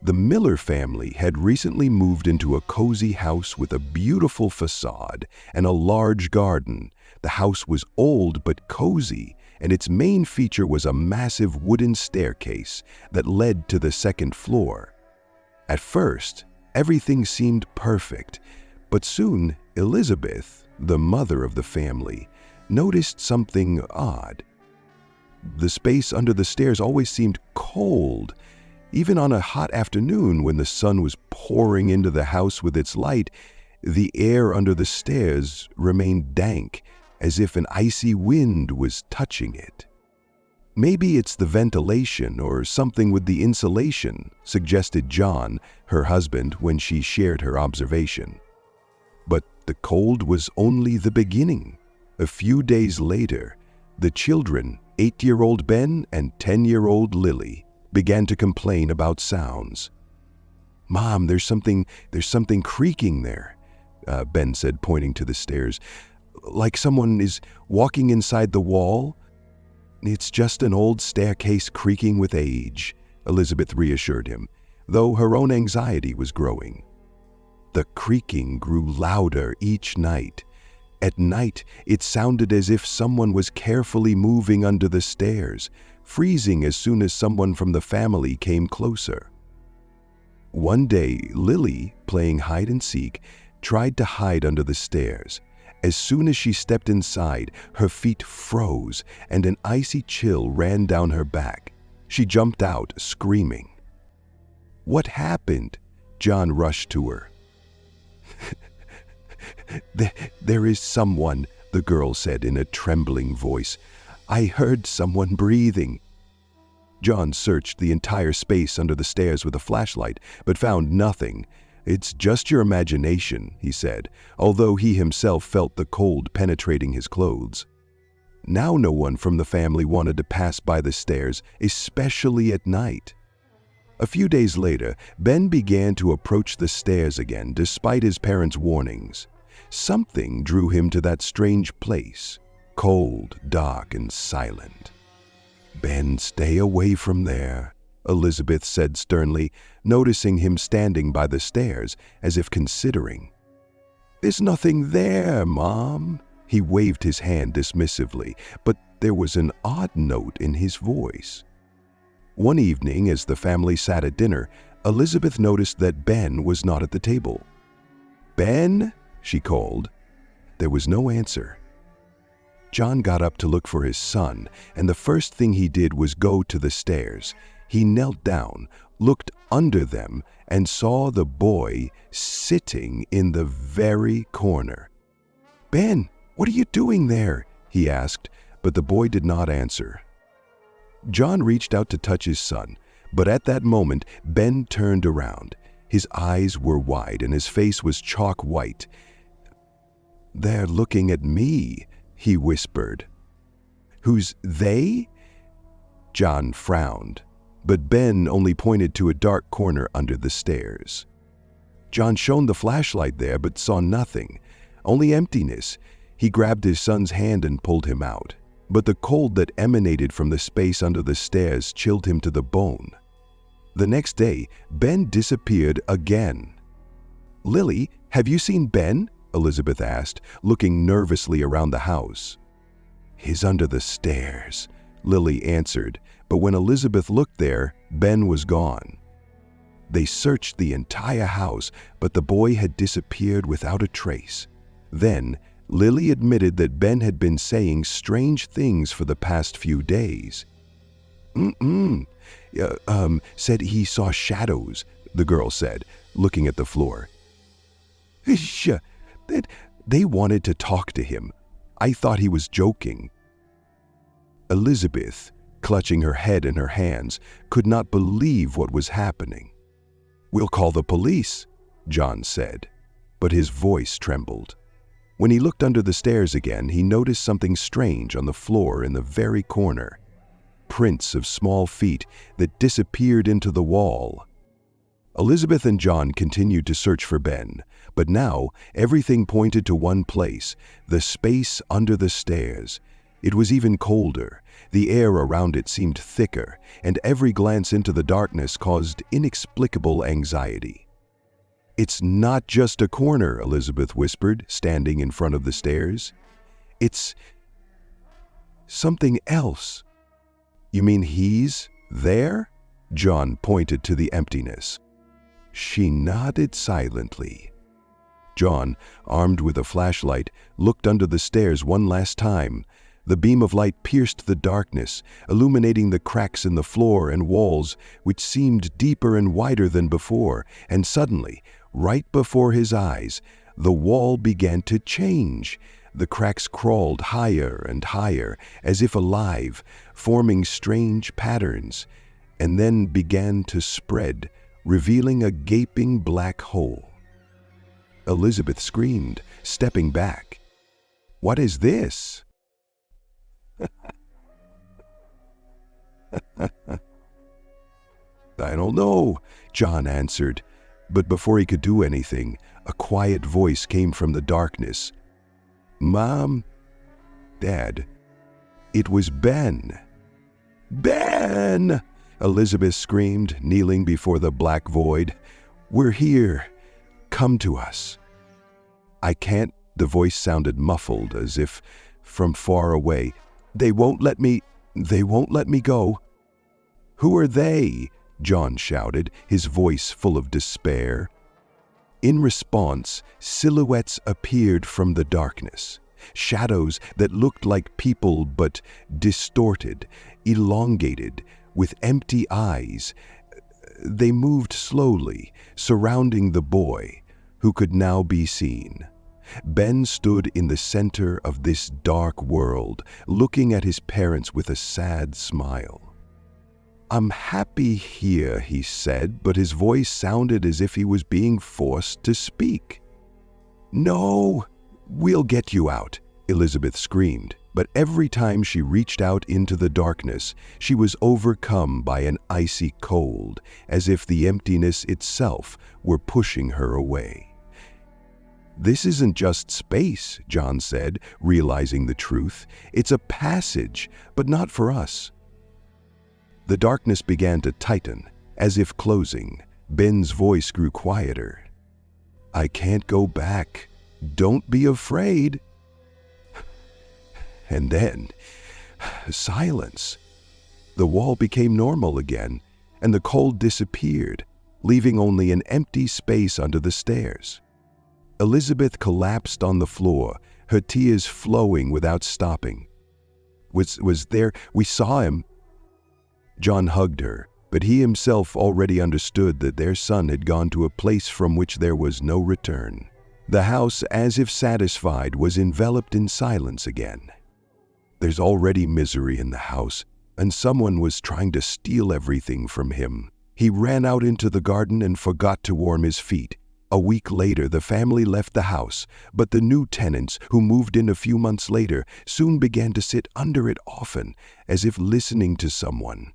The Miller family had recently moved into a cozy house with a beautiful facade and a large garden. The house was old but cozy, and its main feature was a massive wooden staircase that led to the second floor. At first, everything seemed perfect, but soon Elizabeth, the mother of the family, noticed something odd. The space under the stairs always seemed cold. Even on a hot afternoon when the sun was pouring into the house with its light, the air under the stairs remained dank, as if an icy wind was touching it. "Maybe it's the ventilation or something with the insulation," suggested John, her husband, when she shared her observation. But the cold was only the beginning. A few days later, the children, 8-year-old Ben and 10-year-old Lily, began to complain about sounds. "Mom, there's something creaking there," Ben said, pointing to the stairs. "Like someone is walking inside the wall." "It's just an old staircase creaking with age," Elizabeth reassured him, though her own anxiety was growing. The creaking grew louder each night. At night, it sounded as if someone was carefully moving under the stairs, freezing as soon as someone from the family came closer. One day, Lily, playing hide and seek, tried to hide under the stairs. As soon as she stepped inside, her feet froze and an icy chill ran down her back. She jumped out, screaming. "What happened?" John rushed to her. There is someone," the girl said in a trembling voice. "I heard someone breathing." John searched the entire space under the stairs with a flashlight, but found nothing. "It's just your imagination," he said, although he himself felt the cold penetrating his clothes. Now no one from the family wanted to pass by the stairs, especially at night. A few days later, Ben began to approach the stairs again, despite his parents' warnings. Something drew him to that strange place, cold, dark, and silent. "Ben, stay away from there," Elizabeth said sternly, noticing him standing by the stairs, as if considering. "There's nothing there, Mom." He waved his hand dismissively, but there was an odd note in his voice. One evening, as the family sat at dinner, Elizabeth noticed that Ben was not at the table. "Ben?" she called. There was no answer. John got up to look for his son, and the first thing he did was go to the stairs. He knelt down, looked under them, and saw the boy sitting in the very corner. "Ben, what are you doing there?" he asked, but the boy did not answer. John reached out to touch his son, but at that moment, Ben turned around. His eyes were wide and his face was chalk white. "They're looking at me," he whispered. "Who's they?" John frowned, but Ben only pointed to a dark corner under the stairs. John shone the flashlight there but saw nothing, only emptiness. He grabbed his son's hand and pulled him out, but the cold that emanated from the space under the stairs chilled him to the bone. The next day, Ben disappeared again. "Lily, have you seen Ben?" Elizabeth asked, looking nervously around the house. "He's under the stairs," Lily answered, but when Elizabeth looked there, Ben was gone. They searched the entire house, but the boy had disappeared without a trace. Then, Lily admitted that Ben had been saying strange things for the past few days. Said he saw shadows," the girl said, looking at the floor. They wanted to talk to him. I thought he was joking." Elizabeth, clutching her head in her hands, could not believe what was happening. "We'll call the police," John said, but his voice trembled. When he looked under the stairs again, he noticed something strange on the floor in the very corner. Prints of small feet that disappeared into the wall. Elizabeth and John continued to search for Ben, but now everything pointed to one place, the space under the stairs. It was even colder. The air around it seemed thicker, and every glance into the darkness caused inexplicable anxiety. "It's not just a corner," Elizabeth whispered, standing in front of the stairs. "It's something else." "You mean he's there?" John pointed to the emptiness. She nodded silently. John, armed with a flashlight, looked under the stairs one last time. The beam of light pierced the darkness, illuminating the cracks in the floor and walls, which seemed deeper and wider than before, and suddenly, right before his eyes, the wall began to change. The cracks crawled higher and higher, as if alive, forming strange patterns, and then began to spread, revealing a gaping black hole. Elizabeth screamed, stepping back. "What is this?" "I don't know," John answered, but before he could do anything, a quiet voice came from the darkness. "Mom? Dad?" It was Ben. "Ben!" Elizabeth screamed, kneeling before the black void. "We're here. Come to us." "I can't," the voice sounded muffled, as if from far away. They won't let me go." "Who are they?" John shouted, his voice full of despair. In response, silhouettes appeared from the darkness, shadows that looked like people but distorted, elongated, with empty eyes. They moved slowly, surrounding the boy, who could now be seen. Ben stood in the center of this dark world, looking at his parents with a sad smile. "I'm happy here," he said, but his voice sounded as if he was being forced to speak. "No, we'll get you out," Elizabeth screamed, but every time she reached out into the darkness, she was overcome by an icy cold, as if the emptiness itself were pushing her away. "This isn't just space," John said, realizing the truth. "It's a passage, but not for us." The darkness began to tighten, as if closing. Ben's voice grew quieter. "I can't go back. Don't be afraid." And then, silence. The wall became normal again, and the cold disappeared, leaving only an empty space under the stairs. Elizabeth collapsed on the floor, her tears flowing without stopping. Was there? We saw him." John hugged her, but he himself already understood that their son had gone to a place from which there was no return. The house, as if satisfied, was enveloped in silence again. "There's already misery in the house, and someone was trying to steal everything from him." He ran out into the garden and forgot to warm his feet. A week later, the family left the house, but the new tenants, who moved in a few months later, soon began to sit under it often, as if listening to someone.